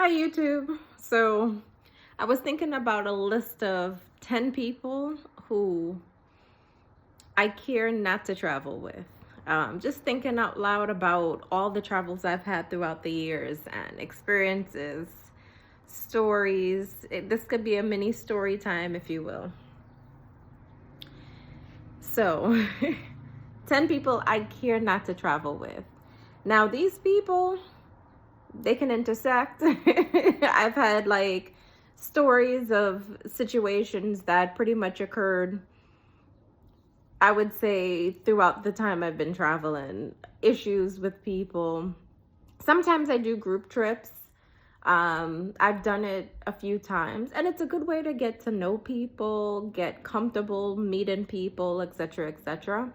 Hi, YouTube. So I was thinking about a list of 10 people who I care not to travel with. Just thinking out loud about all the travels I've had throughout the years and experiences, stories. This could be a mini story time, if you will. So, 10 people I care not to travel with. Now, these people, they can intersect. I've had like stories of situations that pretty much occurred, I would say, throughout the time I've been traveling, issues with people. Sometimes I do group trips. I've done it a few times, and it's a good way to get to know people, get comfortable meeting people, etc., etc.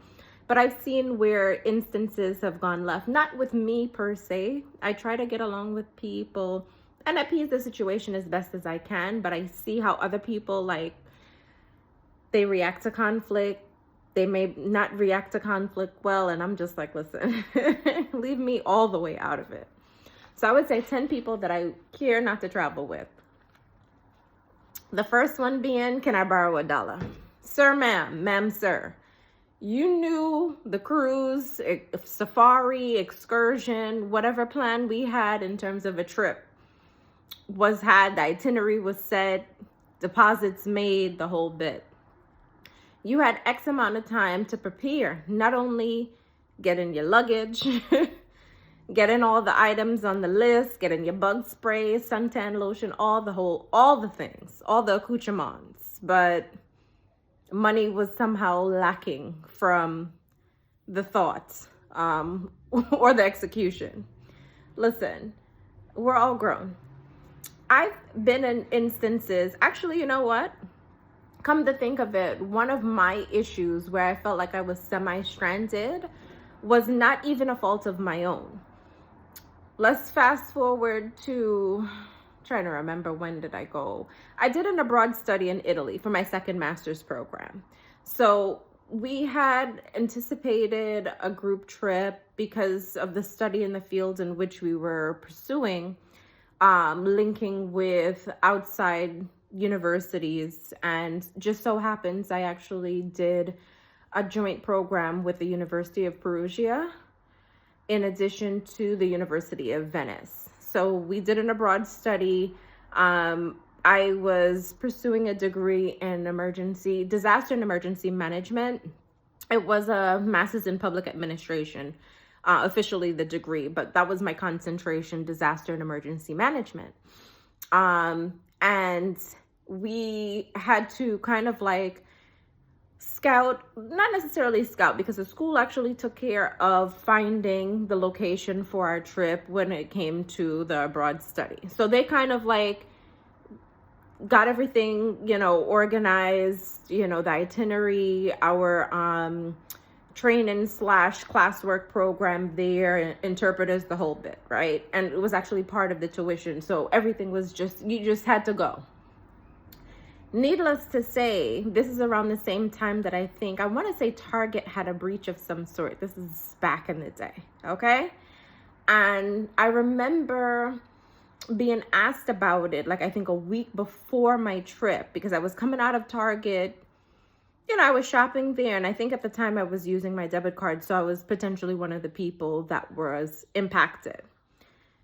But I've seen where instances have gone left, not with me per se. I try to get along with people and appease the situation as best as I can, but I see how other people they react to conflict. They may not react to conflict well, and I'm just like, listen, leave me all the way out of it. So I would say 10 people that I care not to travel with. The first one being, can I borrow $1? Sir, ma'am, sir. You knew the cruise, safari, excursion, whatever plan we had in terms of a trip was had, the itinerary was set, deposits made, the whole bit. You had X amount of time to prepare, not only getting your luggage, getting all the items on the list, getting your bug spray, suntan lotion, all the things, all the accoutrements, but money was somehow lacking from the thoughts or the execution. Listen, we're all grown. I've been in instances, actually, you know what? Come to think of it, one of my issues where I felt like I was semi-stranded was not even a fault of my own. Let's fast forward to, trying to remember, when did I go? I did an abroad study in Italy for my second master's program. So we had anticipated a group trip because of the study in the field in which we were pursuing, linking with outside universities. And just so happens I actually did a joint program with the University of Perugia in addition to the University of Venice. So we did an abroad study. I was pursuing a degree in disaster and emergency management. It was a master's in public administration, officially the degree, but that was my concentration, disaster and emergency management. And we had to kind of like scout, not necessarily scout, because the school actually took care of finding the location for our trip when it came to the abroad study. So they kind of like got everything, organized, the itinerary, our training / classwork program there, interpreters, the whole bit, right? And it was actually part of the tuition. So everything was you just had to go. Needless to say, this is around the same time that I want to say Target had a breach of some sort. This is back in the day, okay? And I remember being asked about it, like I think a week before my trip, because I was coming out of Target. I was shopping there, and I think at the time I was using my debit card, so I was potentially one of the people that was impacted.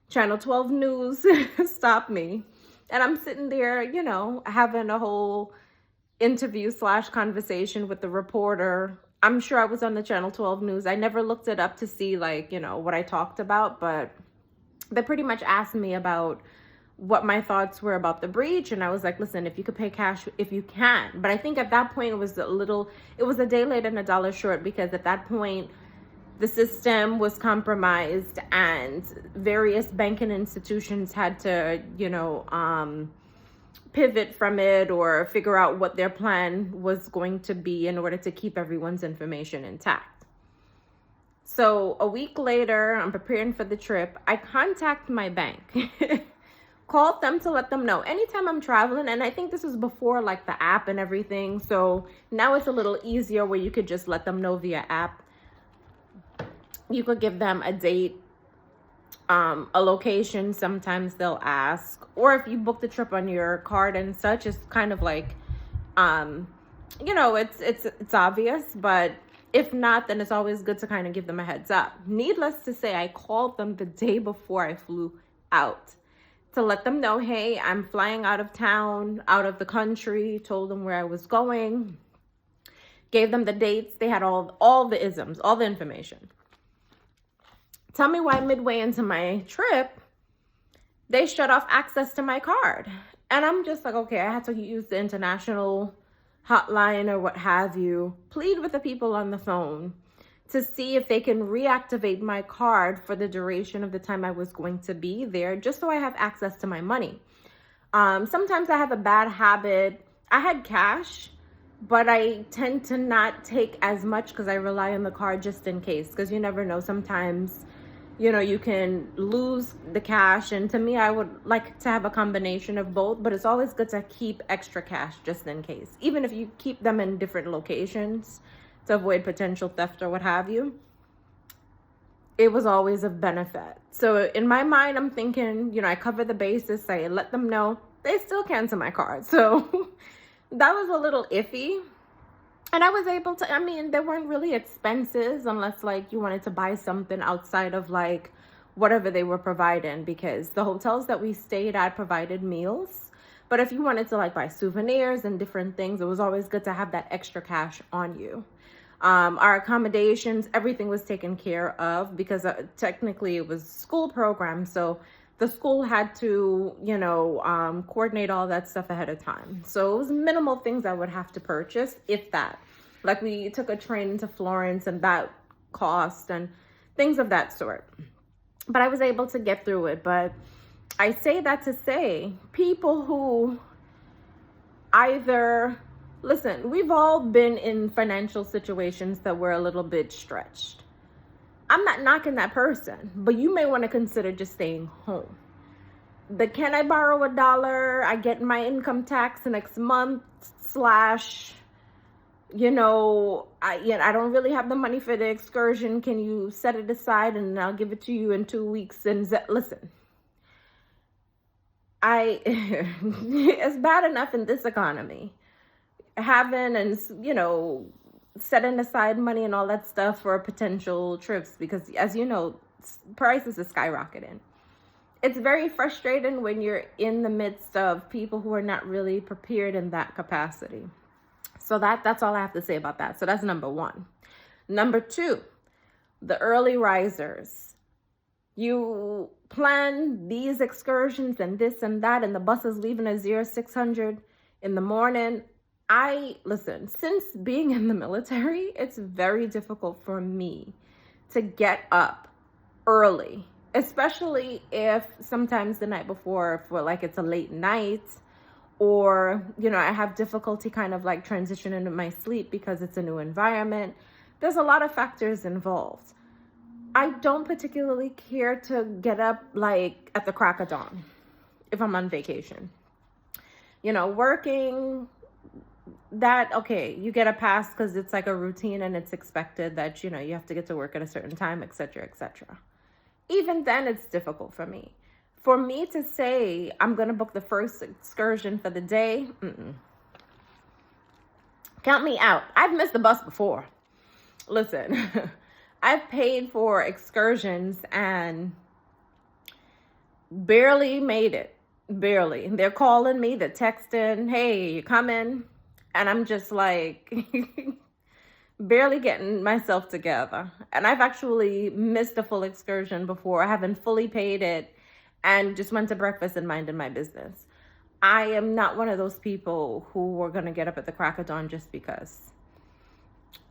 Channel 12 News stopped me. And I'm sitting there, having a whole interview / conversation with the reporter. I'm sure I was on the Channel 12 News. I never looked it up to see what I talked about, but they pretty much asked me about what my thoughts were about the breach. And I was like, listen, if you could pay cash, if you can. But I think at that point it was a day late and a dollar short, because at that point the system was compromised and various banking institutions had to, pivot from it or figure out what their plan was going to be in order to keep everyone's information intact. So a week later, I'm preparing for the trip. I contact my bank, called them to let them know anytime I'm traveling. And I think this was before like the app and everything. So now it's a little easier where you could just let them know via app. You could give them a date, a location, sometimes they'll ask, or if you book the trip on your card and such, it's kind of like, um, it's obvious, but if not, then it's always good to kind of give them a heads up. Needless to say, I called them the day before I flew out to let them know, hey, I'm flying out of town, out of the country, told them where I was going, gave them the dates. They had all the isms, all the information. Tell me why midway into my trip, they shut off access to my card. And I'm just like, okay, I had to use the international hotline or what have you, plead with the people on the phone to see if they can reactivate my card for the duration of the time I was going to be there, just so I have access to my money. Sometimes I have a bad habit. I had cash, but I tend to not take as much because I rely on the card just in case, because you never know. Sometimes, you can lose the cash. And to me, I would like to have a combination of both, but it's always good to keep extra cash just in case, even if you keep them in different locations to avoid potential theft or what have you. It was always of benefit. So in my mind, I'm thinking, I cover the basis. I let them know. They still cancel my card. So that was a little iffy. And I was able to, there weren't really expenses unless like you wanted to buy something outside of like whatever they were providing, because the hotels that we stayed at provided meals. But if you wanted to like buy souvenirs and different things, it was always good to have that extra cash on you. Our accommodations, everything was taken care of because technically it was school program. So the school had to, coordinate all that stuff ahead of time. So it was minimal things I would have to purchase, if that. Like we took a train to Florence and that cost and things of that sort. But I was able to get through it. But I say that to say, people who listen, we've all been in financial situations that were a little bit stretched. I'm not knocking that person, but you may want to consider just staying home. Can I borrow $1? I get my income tax next month / I don't really have the money for the excursion. Can you set it aside and I'll give it to you in 2 weeks? And listen, it's bad enough in this economy having and setting aside money and all that stuff for potential trips, because as you know, prices are skyrocketing. It's very frustrating when you're in the midst of people who are not really prepared in that capacity. So that's all I have to say about that. So that's number one. Number two, the early risers. You plan these excursions and this and that, and the bus is leaving at 0600 in the morning. Listen, since being in the military, it's very difficult for me to get up early, especially if sometimes the night before, for like it's a late night, or, I have difficulty kind of like transitioning into my sleep because it's a new environment. There's a lot of factors involved. I don't particularly care to get up like at the crack of dawn if I'm on vacation. Working, that, okay, you get a pass because it's like a routine and it's expected that, you have to get to work at a certain time, etc., etc. Even then, it's difficult for me. For me to say I'm going to book the first excursion for the day, count me out. I've missed the bus before. Listen, I've paid for excursions and barely made it. Barely. They're calling me, they're texting, hey, you coming? And I'm just like barely getting myself together. And I've actually missed a full excursion before. I haven't fully paid it and just went to breakfast and minded my business. I am not one of those people who are going to get up at the crack of dawn just because.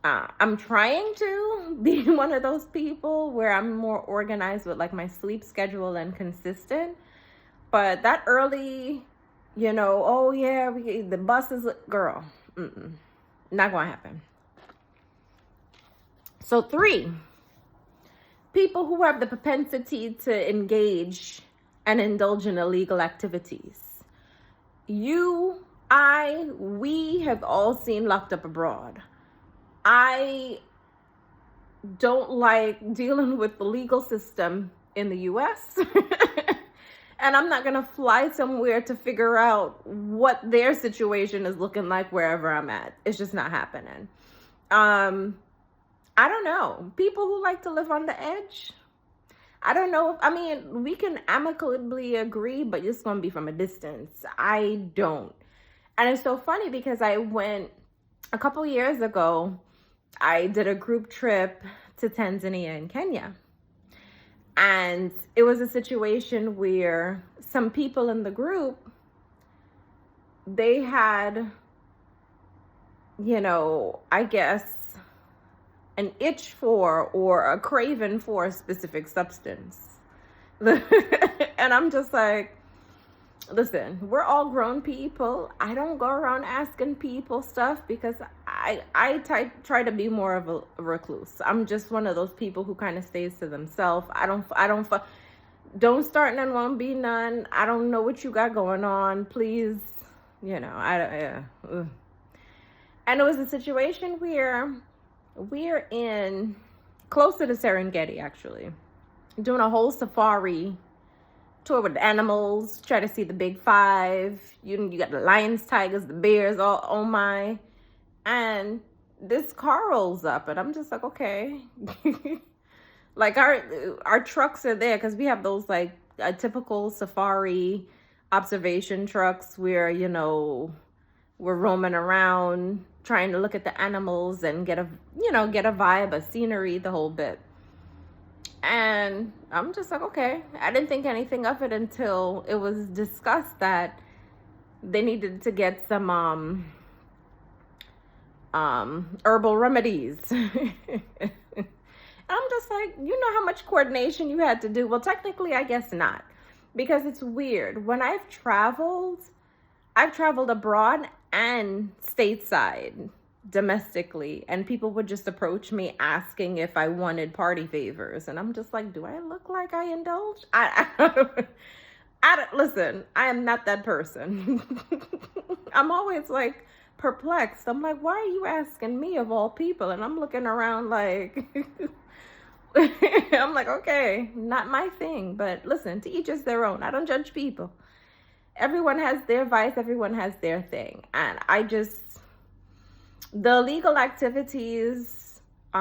I'm trying to be one of those people where I'm more organized with like my sleep schedule and consistent. But that early, oh yeah, the bus is, girl, not going to happen. So 3, people who have the propensity to engage and indulge in illegal activities. We have all seen Locked Up Abroad. I don't like dealing with the legal system in the US. And I'm not going to fly somewhere to figure out what their situation is looking like wherever I'm at. It's just not happening. I don't know. People who like to live on the edge, I don't know. I mean, we can amicably agree, but it's going to be from a distance. I don't. And it's so funny because I went a couple years ago, I did a group trip to Tanzania and Kenya. And it was a situation where some people in the group, they had, I guess, an itch for or a craving for a specific substance. And I'm just like, listen, we're all grown people. I don't go around asking people stuff because I try to be more of a recluse. I'm just one of those people who kind of stays to themselves. Don't start none, won't be none. I don't know what you got going on. Please, And it was a situation where we're in closer to Serengeti, actually, doing a whole safari tour with animals, try to see the big five. You got the lions, tigers, the bears, all oh my. And this car rolls up and I'm just like, okay. Like our trucks are there because we have those like a typical safari observation trucks where, we're roaming around trying to look at the animals and get a vibe, a scenery, the whole bit. And I'm just like, okay. I didn't think anything of it until it was discussed that they needed to get some herbal remedies. I'm just like, how much coordination you had to do? Well, technically, I guess not, because it's weird. When I've traveled abroad and stateside, domestically, and people would just approach me asking if I wanted party favors, and I'm just like, do I look like I indulge? Listen, I am not that person. I'm always like perplexed. I'm like, why are you asking me of all people? And I'm looking around like, I'm like, okay, not my thing. But listen, to each is their own. I don't judge people. Everyone has their vice. Everyone has their thing. And the illegal activities, you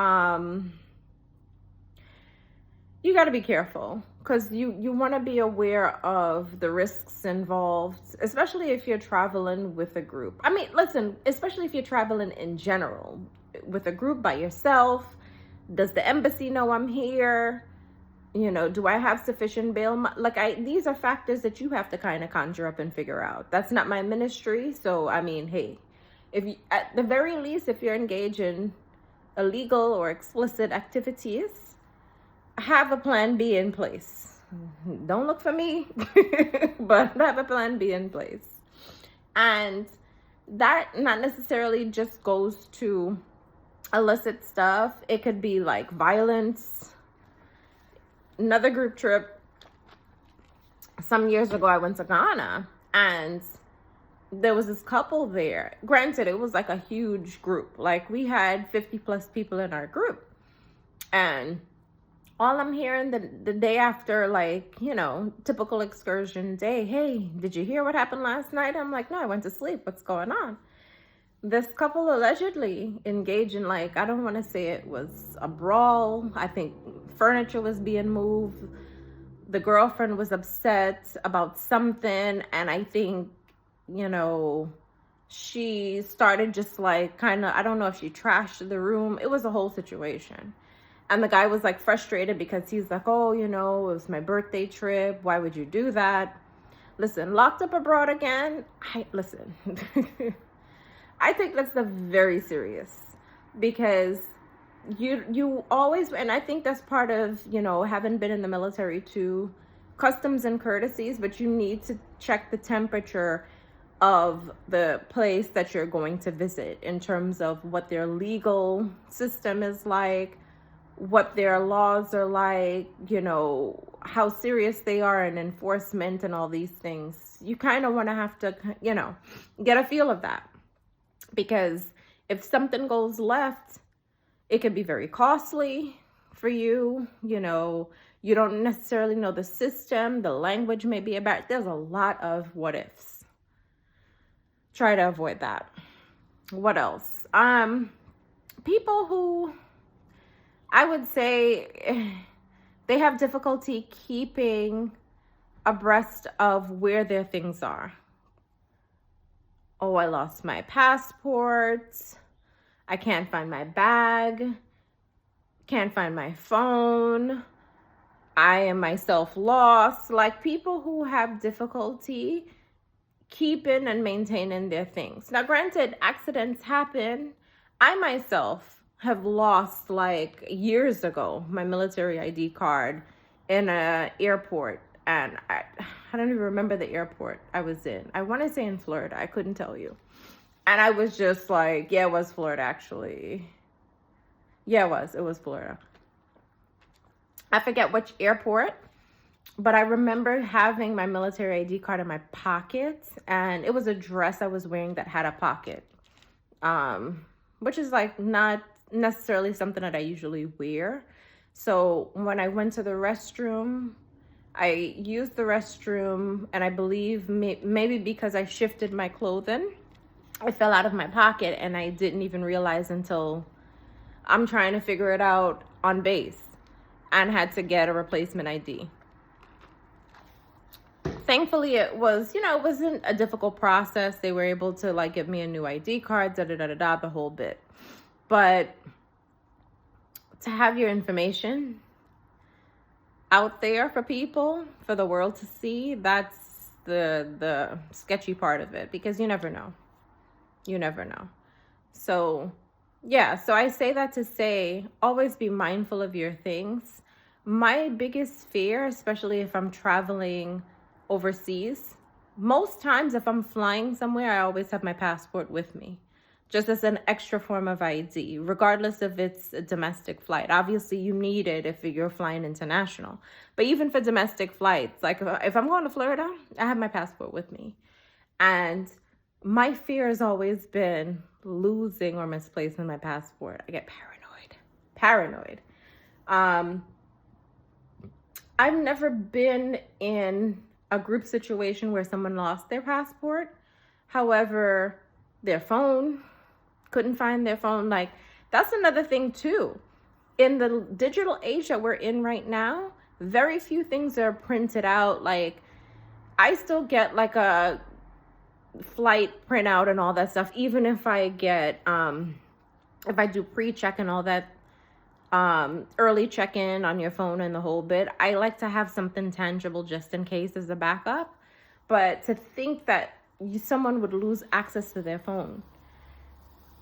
got to be careful because you want to be aware of the risks involved, especially if you're traveling with a group. I mean, listen, especially if you're traveling in general with a group by yourself. Does the embassy know I'm here? Do I have sufficient bail? These are factors that you have to kind of conjure up and figure out. That's not my ministry. So, I mean, hey, if you, at the very least, if you're engaged in illegal or explicit activities, have a plan B in place. Don't look for me, but have a plan B in place. And that not necessarily just goes to illicit stuff. It could be like violence. Another group trip, some years ago, I went to Ghana and there was this couple there. Granted, it was like a huge group. Like we had 50 plus people in our group. And all I'm hearing the day after, like, typical excursion day, hey, did you hear what happened last night? I'm like, no, I went to sleep. What's going on? This couple allegedly engaged in, like, I don't want to say it was a brawl. I think furniture was being moved. The girlfriend was upset about something. And I think, she started just like kind of, I don't know if she trashed the room. It was a whole situation. And the guy was like frustrated because he's like, oh, it was my birthday trip. Why would you do that? Listen, locked up abroad again. Listen. I think that's very serious because you always, and I think that's part of, having been in the military too, customs and courtesies, but you need to check the temperature of the place that you're going to visit in terms of what their legal system is like, what their laws are like, how serious they are in enforcement and all these things. You kind of want to have to, get a feel of that. Because if something goes left, it could be very costly for you. You don't necessarily know the system, the language may be about. There's a lot of what ifs. Try to avoid that. What else? People who, I would say, they have difficulty keeping abreast of where their things are. Oh, I lost my passport. I can't find my bag. Can't find my phone. I am myself lost. Like, people who have difficulty keeping and maintaining their things. Now, granted, accidents happen. I myself have lost, like, years ago, my military ID card in an airport. And I don't even remember the airport I was in. I want to say in Florida. I couldn't tell you. And I was just like, yeah, it was Florida, actually. Yeah, it was Florida. I forget which airport, but I remember having my military ID card in my pocket, and it was a dress I was wearing that had a pocket, which is like not necessarily something that I usually wear. So when I went to the restroom, I used the restroom, and I believe maybe because I shifted my clothing, it fell out of my pocket, and I didn't even realize until I'm trying to figure it out on base, and had to get a replacement ID. Thankfully, it was, it wasn't a difficult process. They were able to like give me a new ID card, the whole bit. But to have your information out there for people, for the world to see, that's the sketchy part of it, because you never know. You never know. So yeah, so I say that to say, always be mindful of your things. My biggest fear, especially if I'm traveling overseas, most times if I'm flying somewhere, I always have my passport with me, just as an extra form of ID, regardless if it's a domestic flight. Obviously, you need it if you're flying international. But even for domestic flights, like if I'm going to Florida, I have my passport with me. And my fear has always been losing or misplacing my passport. I get paranoid. I've never been in a group situation where someone lost their passport. However, their phone, couldn't find their phone. Like, that's another thing too. In the digital age that we're in right now, very few things are printed out. Like, I still get like a flight printout and all that stuff, even if I get if I do pre-check and all that, early check-in on your phone and the whole bit. I like to have something tangible just in case as a backup. But to think that someone would lose access to their phone,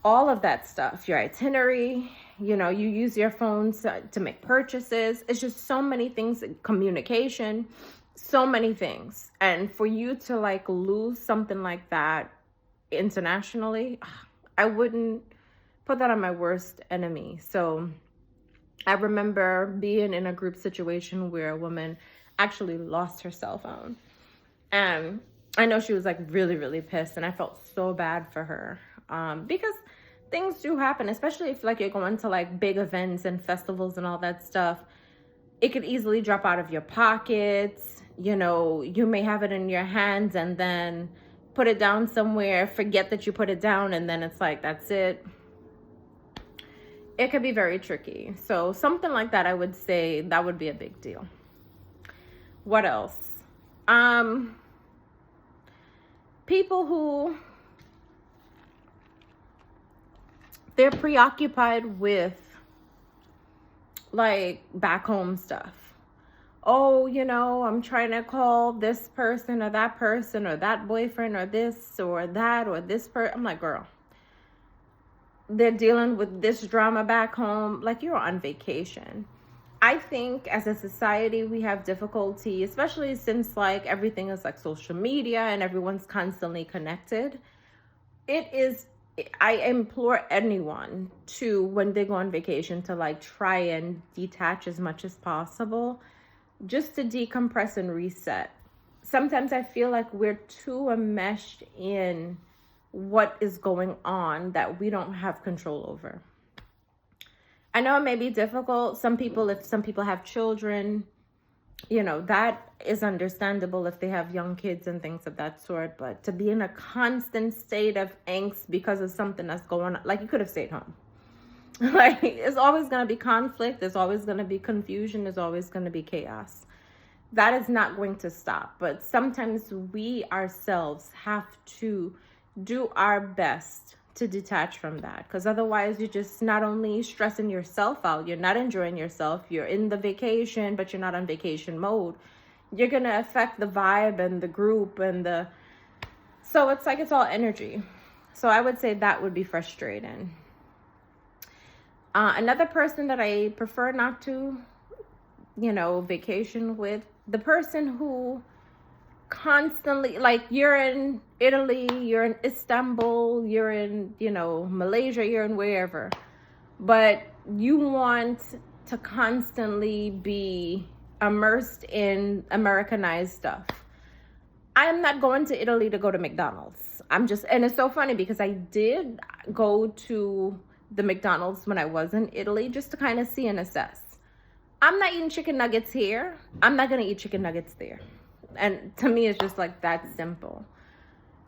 all of that stuff, your itinerary, you use your phone to make purchases. It's just so many things, communication, so many things. And for you to like lose something like that internationally, I wouldn't put that on my worst enemy. So I remember being in a group situation where a woman actually lost her cell phone. And I know she was like really, really pissed, and I felt so bad for her, because things do happen, especially if like you're going to like big events and festivals and all that stuff. It could easily drop out of your pockets. You may have it in your hands and then put it down somewhere, forget that you put it down, and then it's like, that's it. It could be very tricky. So something like that, I would say that would be a big deal. What else? People who they're preoccupied with like back home stuff. Oh, I'm trying to call this person or that boyfriend or this or that or this person. I'm like, girl, they're dealing with this drama back home. Like, you're on vacation. I think as a society, we have difficulty, especially since like everything is like social media and everyone's constantly connected. I implore anyone to, when they go on vacation, to like try and detach as much as possible, just to decompress and reset. Sometimes I feel like we're too enmeshed in what is going on that we don't have control over. I know it may be difficult. Some people have children, that is understandable if they have young kids and things of that sort. But to be in a constant state of angst because of something that's going on, like, you could have stayed home. Like, it's always going to be conflict. There's always going to be confusion. There's always going to be chaos. That is not going to stop. But sometimes we ourselves have to do our best to detach from that, because otherwise you're just not only stressing yourself out, you're not enjoying yourself, you're in the vacation, but you're not on vacation mode. You're going to affect the vibe and the group so it's like it's all energy. So I would say that would be frustrating. Another person that I prefer not to, vacation with, the person who constantly, like, you're in Italy, you're in Istanbul, you're in, Malaysia, you're in wherever, but you want to constantly be immersed in Americanized stuff. I am not going to Italy to go to McDonald's. And it's so funny because I did go to the McDonald's when I was in Italy just to kind of see and assess. I'm not eating chicken nuggets here. I'm not going to eat chicken nuggets there. And to me, it's just like that simple.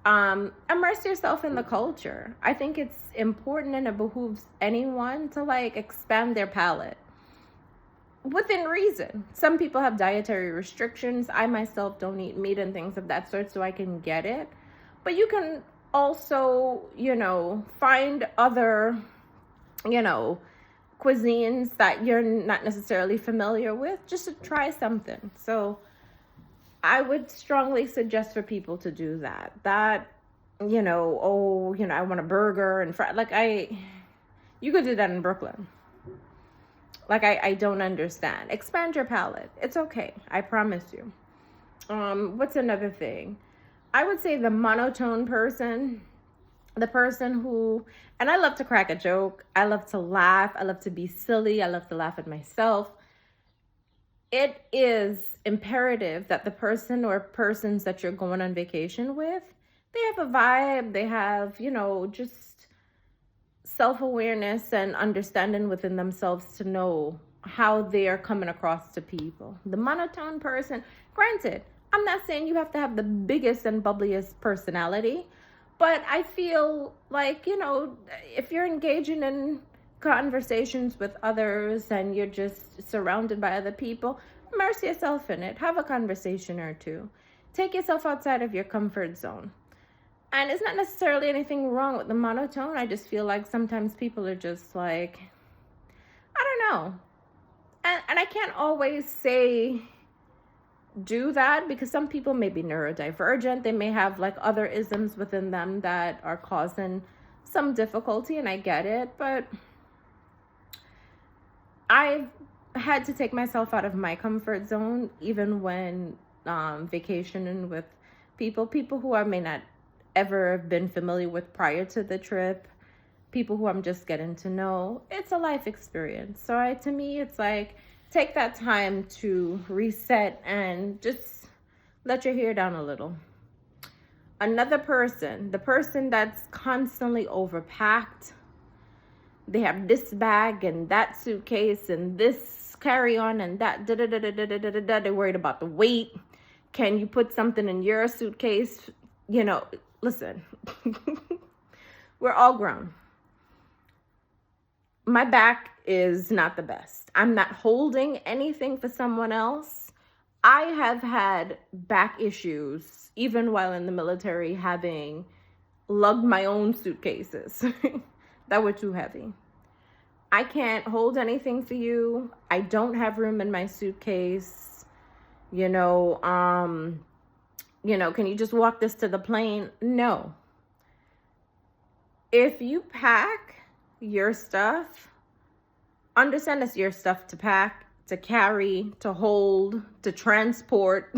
Immerse yourself in the culture. I think it's important and it behooves anyone to, like, expand their palate within reason. Some people have dietary restrictions. I myself don't eat meat and things of that sort, so I can get it. But you can also, find other, cuisines that you're not necessarily familiar with, just to try something. So I would strongly suggest for people to do that. I want a burger and you could do that in Brooklyn. Like, I don't understand. Expand your palate. It's okay. I promise you. What's another thing? I would say the monotone person, the person who, and I love to crack a joke. I love to laugh. I love to be silly. I love to laugh at myself. It is imperative that the person or persons that you're going on vacation with, they have a vibe. They have, just self-awareness and understanding within themselves to know how they are coming across to people. The monotone person, granted, I'm not saying you have to have the biggest and bubbliest personality, but I feel like, if you're engaging in conversations with others and you're just surrounded by other people, immerse yourself in it. Have a conversation or two. Take yourself outside of your comfort zone. And it's not necessarily anything wrong with the monotone. I just feel like sometimes people are just like, I don't know. And I can't always say do that, because some people may be neurodivergent. They may have, like, other isms within them that are causing some difficulty, and I get it. But I've had to take myself out of my comfort zone, even when vacationing with people who I may not ever have been familiar with prior to the trip, people who I'm just getting to know. It's a life experience. So to me, it's like, take that time to reset and just let your hair down a little. Another person, the person that's constantly overpacked. They have this bag and that suitcase and this carry-on and that da-da-da-da-da-da-da-da. They're worried about the weight. Can you put something in your suitcase? Listen, we're all grown. My back is not the best. I'm not holding anything for someone else. I have had back issues, even while in the military, having lugged my own suitcases that were too heavy. I can't hold anything for you. I don't have room in my suitcase. Can you just walk this to the plane? No. If you pack your stuff, understand it's your stuff to pack, to carry, to hold, to transport,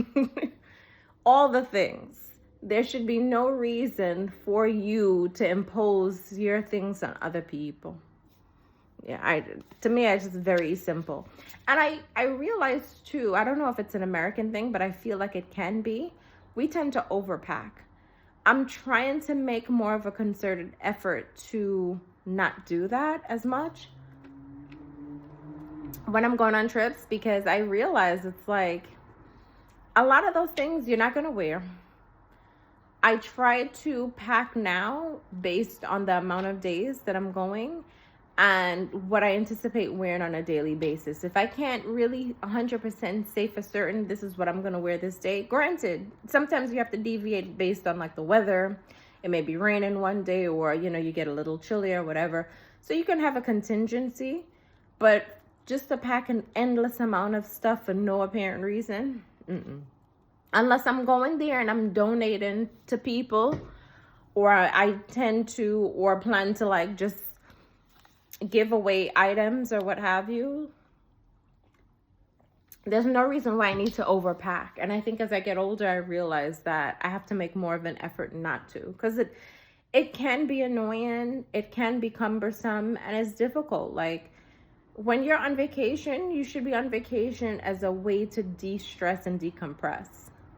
all the things. There should be no reason for you to impose your things on other people. Yeah, to me, it's just very simple. And I realized too, I don't know if it's an American thing, but I feel like it can be. We tend to overpack. I'm trying to make more of a concerted effort to not do that as much when I'm going on trips, because I realize it's like, A lot of those things you're not going to wear. I try to pack now based on the amount of days that I'm going and what I anticipate wearing on a daily basis. If I can't really 100% say for certain this is what I'm going to wear this day, granted, sometimes you have to deviate based on like the weather. It may be raining one day, or you get a little chilly or whatever. So you can have a contingency, but just to pack an endless amount of stuff for no apparent reason, unless I'm going there and I'm donating to people, or I tend to or plan to like just give away items or what have you, there's no reason why I need to overpack. And I think as I get older, I realize that I have to make more of an effort not to, because it can be annoying, it can be cumbersome, and it's difficult. Like, when you're on vacation, you should be on vacation as a way to de-stress and decompress.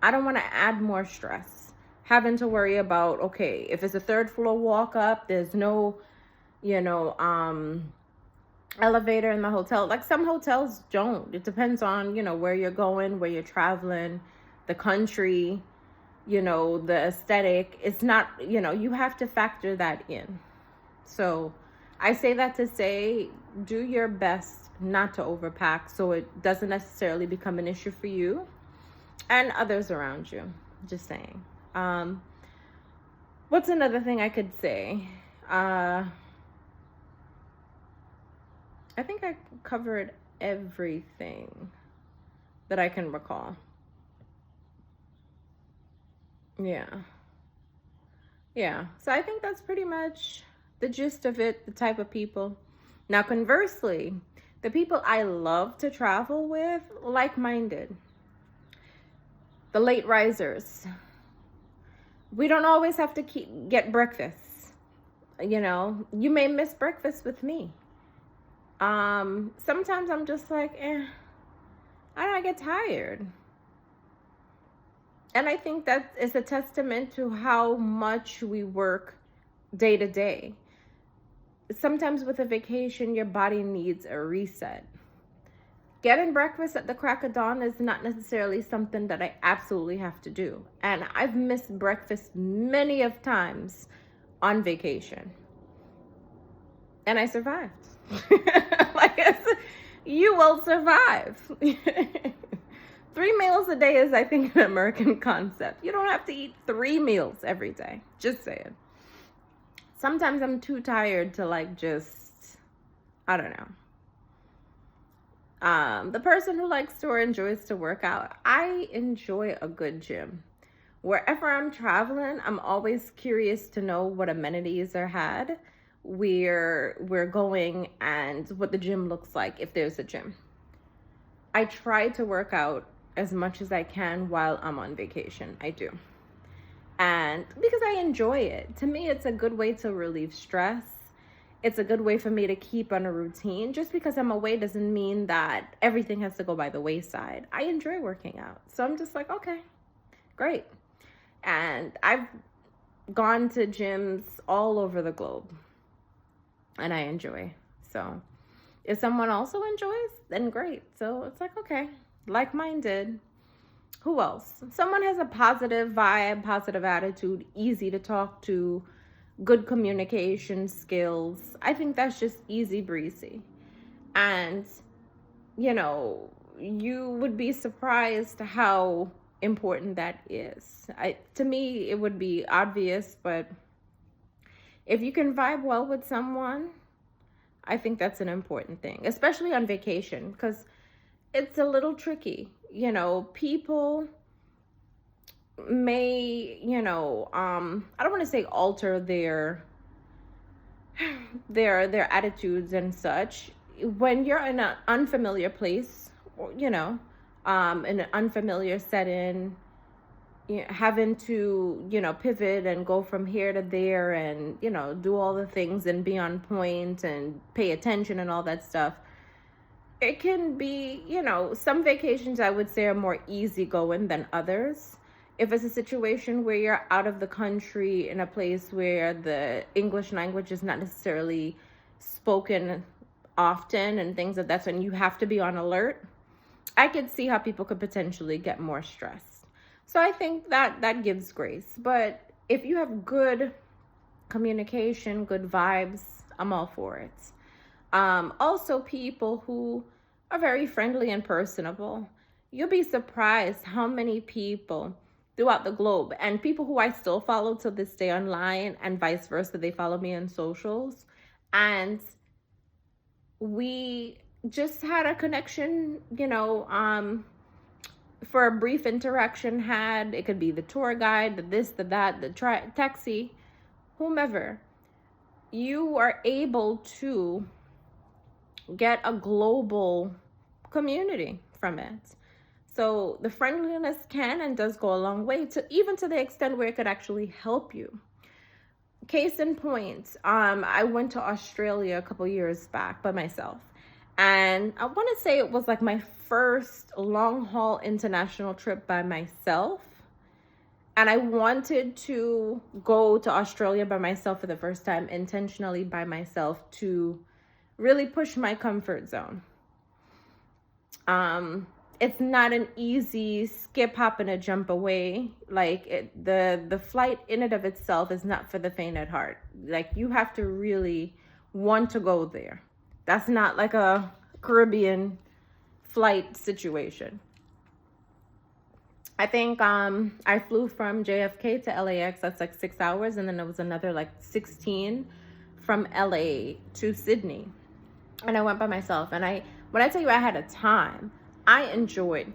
I don't want to add more stress, having to worry about, okay, if it's a third floor walk up, there's no elevator in the hotel. Like, some hotels don't. It depends on where you're going, where you're traveling, the country, the aesthetic. It's not, you have to factor that in. So I say that to say, do your best not to overpack so it doesn't necessarily become an issue for you and others around you. Just saying. What's another thing I could say? I think I covered everything that I can recall. Yeah. So I think that's pretty much the gist of it, the type of people. Now, conversely, the people I love to travel with, like-minded. The late risers. We don't always have to get breakfast. You may miss breakfast with me. Sometimes I'm just like, I get tired. And I think that is a testament to how much we work day to day. Sometimes with a vacation, your body needs a reset. Getting breakfast at the crack of dawn is not necessarily something that I absolutely have to do. And I've missed breakfast many of times on vacation. And I survived. You will survive. 3 meals a day is, I think, an American concept. You don't have to eat 3 meals every day. Just saying. Sometimes I'm too tired to I don't know. The person who likes to or enjoys to work out, I enjoy a good gym. Wherever I'm traveling, I'm always curious to know what amenities are had, where we're going, and what the gym looks like if there's a gym. I try to work out as much as I can while I'm on vacation. I do. And because I enjoy it. To me, it's a good way to relieve stress. It's a good way for me to keep on a routine. Just because I'm away doesn't mean that everything has to go by the wayside. I enjoy working out. So I'm just like, okay, great. And I've gone to gyms all over the globe. And I enjoy. So if someone also enjoys, then great. So it's like, okay, like-minded. Who else? Someone has a positive vibe, positive attitude, easy to talk to, good communication skills. I think that's just easy breezy. And, you would be surprised how important that is. To me, it would be obvious, but if you can vibe well with someone, I think that's an important thing, especially on vacation, because it's a little tricky. People may, I don't want to say alter their attitudes and such. When you're in an unfamiliar place, in an unfamiliar setting, having to, pivot and go from here to there and, do all the things and be on point and pay attention and all that stuff. It can be, some vacations I would say are more easygoing than others. If it's a situation where you're out of the country in a place where the English language is not necessarily spoken often and things like that, so you have to be on alert. I could see how people could potentially get more stressed. So I think that that gives grace. But if you have good communication, good vibes, I'm all for it. Also, people who are very friendly and personable. You'll be surprised how many people throughout the globe, and people who I still follow to this day online, and vice versa, they follow me on socials. And we just had a connection, for a brief interaction. Had it could be the tour guide, the this, the that, the taxi, whomever. You are able to get a global community from it. So the friendliness can and does go a long way, to even to the extent where it could actually help you. Case in point, I went to Australia a couple years back by myself. And I want to say it was like my first long haul international trip by myself. And I wanted to go to Australia by myself for the first time, intentionally by myself, to really push my comfort zone. It's not an easy skip, hop, and a jump away. Like the flight in and of itself is not for the faint at heart. Like, you have to really want to go there. That's not like a Caribbean flight situation. I think I flew from JFK to LAX. That's like 6 hours, and then there was another like 16 from LA to Sydney. And I went by myself. And when I tell you I had a time, I enjoyed,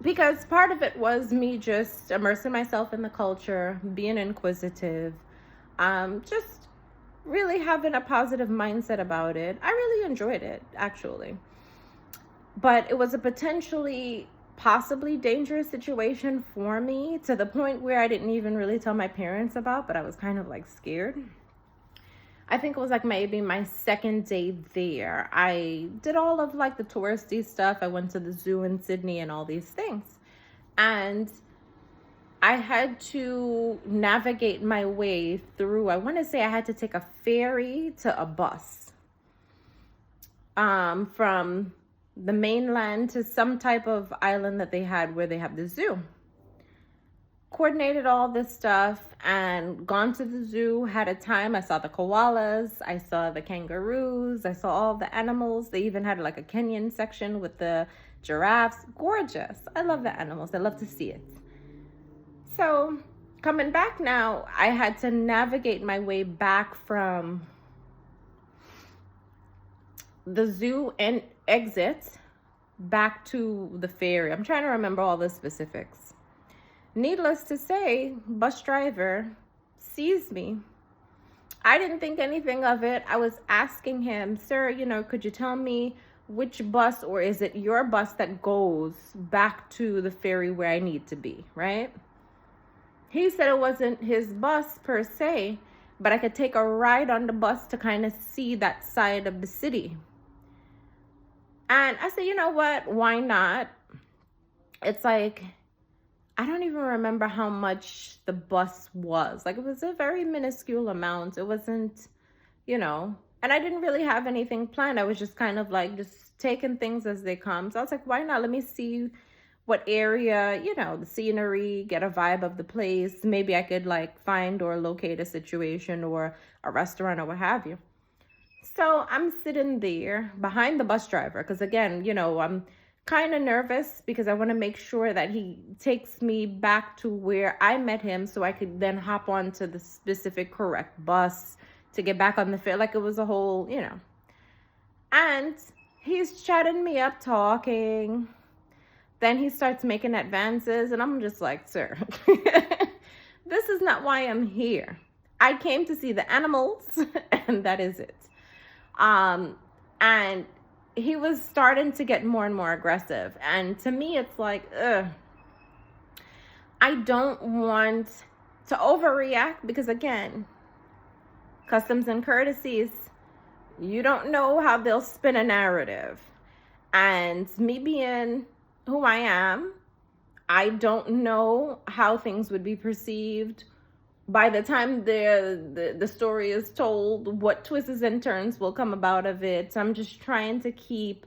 because part of it was me just immersing myself in the culture, being inquisitive, just really having a positive mindset about it. I really enjoyed it, actually. But it was a potentially, possibly dangerous situation for me, to the point where I didn't even really tell my parents about, but I was kind of like scared. I think it was like maybe my second day there. I did all of like the touristy stuff. I went to the zoo in Sydney and all these things. And I had to navigate my way through, I want to say I had to take a ferry to a bus. From the mainland to some type of island that they had where they have the zoo. Coordinated all this stuff and gone to the zoo, had a time. I saw the koalas, I saw the kangaroos, I saw all the animals. They even had like a Kenyan section with the giraffes. Gorgeous. I love the animals. I love to see it. So coming back now, I had to navigate my way back from the zoo and exit back to the ferry. I'm trying to remember all the specifics. Needless to say, bus driver sees me. I didn't think anything of it. I was asking him, sir, could you tell me which bus, or is it your bus that goes back to the ferry where I need to be, right? He said it wasn't his bus per se, but I could take a ride on the bus to kind of see that side of the city. And I said, you know what? Why not? It's like, I don't even remember how much the bus was. Like, it was a very minuscule amount. It wasn't, and I didn't really have anything planned. I was just kind of like just taking things as they come. So I was like, why not? Let me see what area, the scenery, get a vibe of the place. Maybe I could like find or locate a situation or a restaurant or what have you. So I'm sitting there behind the bus driver because, again, I'm kind of nervous because I want to make sure that he takes me back to where I met him so I could then hop on to the specific correct bus to get back on the ferry. Like, it was a whole, And he's chatting me up, talking. Then he starts making advances, and I'm just like, sir, this is not why I'm here. I came to see the animals, and that is it. And he was starting to get more and more aggressive. And to me, it's like, I don't want to overreact because, again, customs and courtesies, you don't know how they'll spin a narrative. And me being who I am, I don't know how things would be perceived. By the time the story is told, what twists and turns will come about of it. So I'm just trying to keep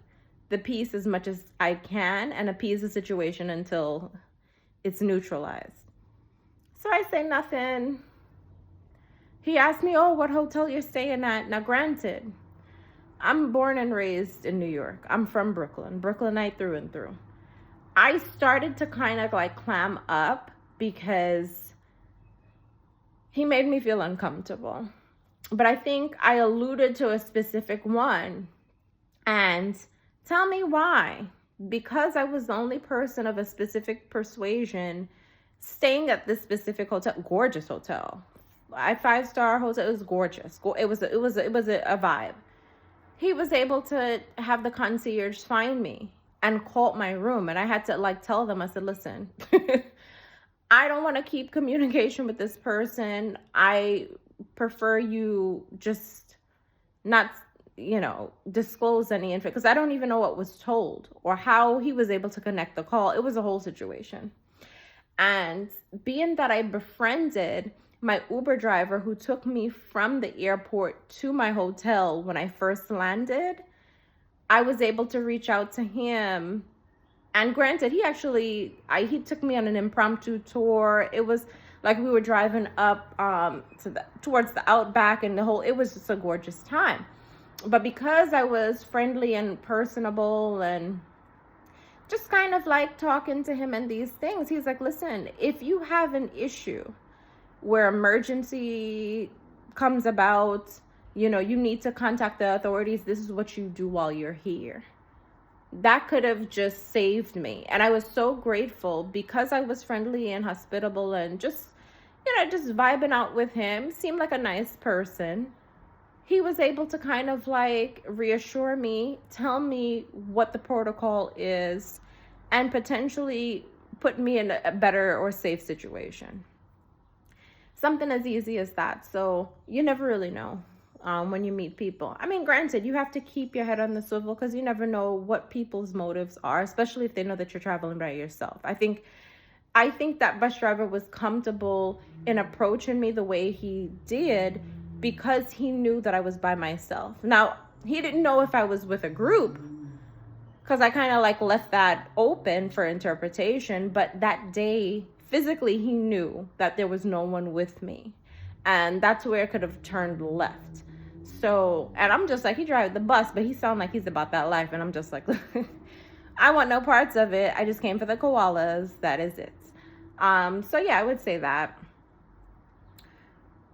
the peace as much as I can and appease the situation until it's neutralized. So I say nothing. He asked me, oh, what hotel you're staying at? Now, granted, I'm born and raised in New York. I'm from Brooklyn, Brooklynite through and through. I started to kind of like clam up because he made me feel uncomfortable. But I think I alluded to a specific one. And tell me why. Because I was the only person of a specific persuasion staying at this specific hotel, gorgeous hotel. A 5-star hotel, it was gorgeous. It was a vibe. He was able to have the concierge find me and call my room, and I had to like tell them, I said, listen, I don't want to keep communication with this person. I prefer you just not, disclose any info, because I don't even know what was told or how he was able to connect the call. It was a whole situation. And being that I befriended my Uber driver who took me from the airport to my hotel when I first landed, I was able to reach out to him. And granted, he took me on an impromptu tour. It was like we were driving up towards the Outback, and it was just a gorgeous time. But because I was friendly and personable and just kind of like talking to him and these things, he's like, listen, if you have an issue where emergency comes about, you need to contact the authorities, this is what you do while you're here. That could have just saved me. And I was so grateful because I was friendly and hospitable and just vibing out with him. Seemed like a nice person. He was able to kind of like reassure me, tell me what the protocol is, and potentially put me in a better or safe situation. Something as easy as that. So you never really know when you meet people. I mean, granted, you have to keep your head on the swivel because you never know what people's motives are, especially if they know that you're traveling by yourself. I think that bus driver was comfortable in approaching me the way he did because he knew that I was by myself. Now, he didn't know if I was with a group because I kind of like left that open for interpretation. But that day, physically, he knew that there was no one with me. And that's where it could have turned left. So, and I'm just like, he drives the bus, but he sounds like he's about that life. And I'm just like, I want no parts of it. I just came for the koalas. That is it. So yeah, I would say that.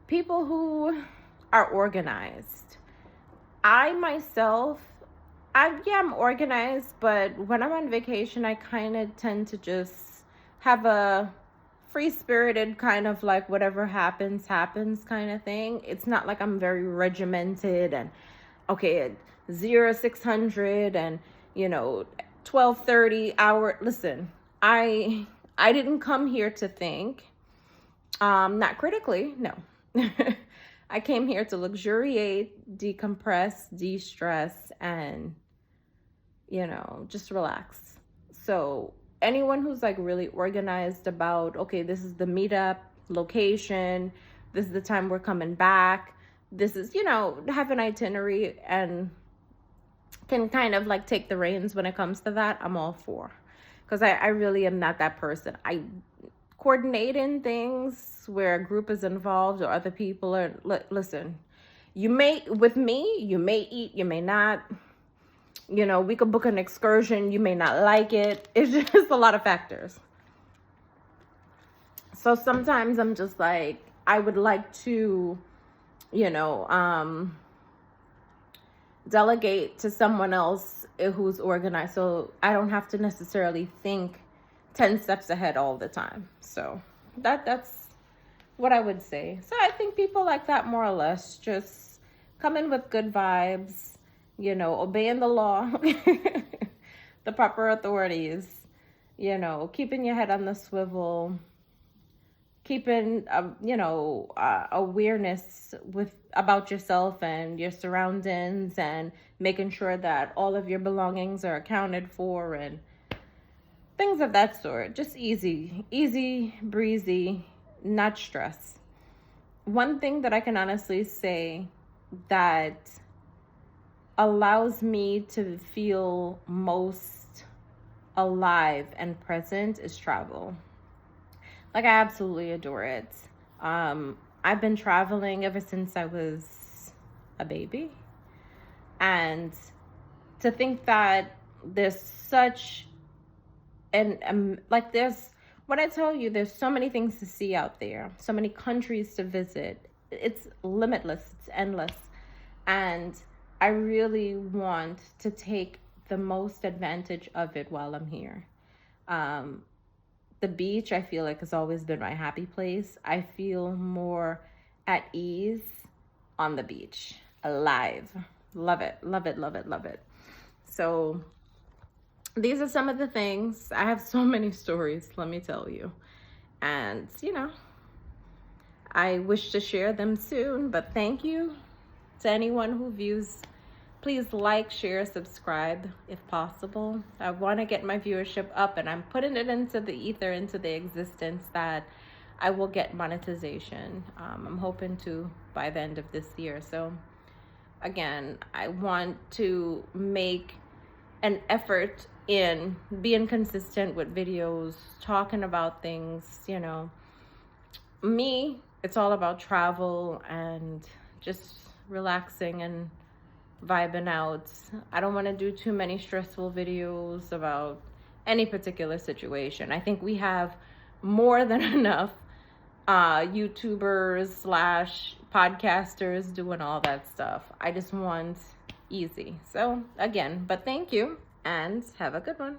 People who are organized. I myself, I'm organized, but when I'm on vacation, I kind of tend to just have a free-spirited kind of like whatever happens kind of thing. It's not like I'm very regimented and okay, 0600 and 12:30 hour. Listen, I didn't come here to think, not critically, no. I came here to luxuriate, decompress, de-stress, and just relax. So anyone who's like really organized about, okay, this is the meetup location, this is the time we're coming back, this is, have an itinerary and can kind of like take the reins when it comes to that, I'm all for. Because I really am not that person. Coordinating things where a group is involved or other people are, listen, you may eat, you may not. We could book an excursion. You may not like it. It's just a lot of factors. So sometimes I'm just like, I would like to, delegate to someone else who's organized. So I don't have to necessarily think 10 steps ahead all the time. So that's what I would say. So I think people like that more or less just come in with good vibes, obeying the law, the proper authorities, keeping your head on the swivel, keeping, awareness about yourself and your surroundings, and making sure that all of your belongings are accounted for and things of that sort. Just easy breezy, not stress. One thing that I can honestly say that allows me to feel most alive and present is travel. Like, I absolutely adore it. I've been traveling ever since I was a baby. And to think that there's such and like there's when I tell you there's so many things to see out there, so many countries to visit, it's limitless, it's endless. And I really want to take the most advantage of it while I'm here. um the beach, I feel like, has always been my happy place. I feel more at ease on the beach, alive. Love it, love it, love it, love it. So these are some of the things. I have so many stories, let me tell you. And, I wish to share them soon, but thank you to anyone who views. Please like, share, subscribe if possible. I want to get my viewership up, and I'm putting it into the ether, into the existence, that I will get monetization. I'm hoping to by the end of this year. So again, I want to make an effort in being consistent with videos, talking about things, Me, it's all about travel and just relaxing and vibing out. I don't want to do too many stressful videos about any particular situation. I think we have more than enough YouTubers slash podcasters doing all that stuff. I just want easy. So again, but thank you and have a good one.